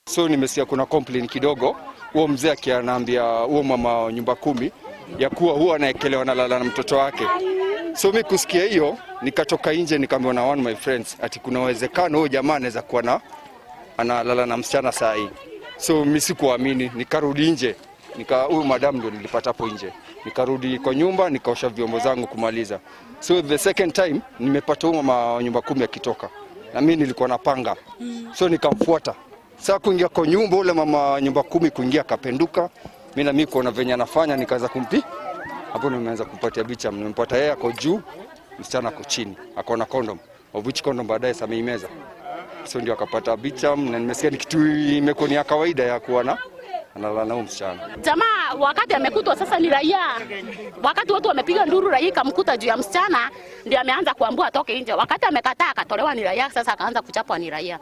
So nimesikia kuna complaint kidogo, huo mzee akianaambia huo mama wa nyumba 10 ya kuwa huwa anaekelewa na lala na mtoto wake. So mimi kusikia hiyo nikatoka nje nikamwona na one my friends ati kuna uwezekano huyo jamaa anaweza kuwa analala na msichana saa hii. So mimi sikuamini, nikarudi nje. Huyu madam ndio nilipata hapo nje. Nikarudi kwa nyumba nikaosha vyombo zangu kumaliza. So the second time nimepata huyo mama wa nyumba 10 akitoka. Na mimi nilikuwa napanga. So nikamfuata. Sasa kuingia kwa nyumba ule mama nyumba 10 kuingia akapenduka. Mimi na mimi kuona venye anafanya nikaanza kumpi. Hapo nimeanza kumpatia bicha, nimempata yeye ako juu, msichana ako chini. Ako na condom. Of which condom baadaye sameimeza. So ndio akapata bicha na nimesikia ni kitu imekuwa ni ya kawaida ya kuona analala na msichana. Jamaa wakati amekutwa sasa ni raia. Wakati watu wamepiga nduru raia kamkuta juu ya msichana ndio ameanza kuambua atoke nje. Wakati amekataa akatolewa ni raia, sasa akaanza kuchapwa ni raia.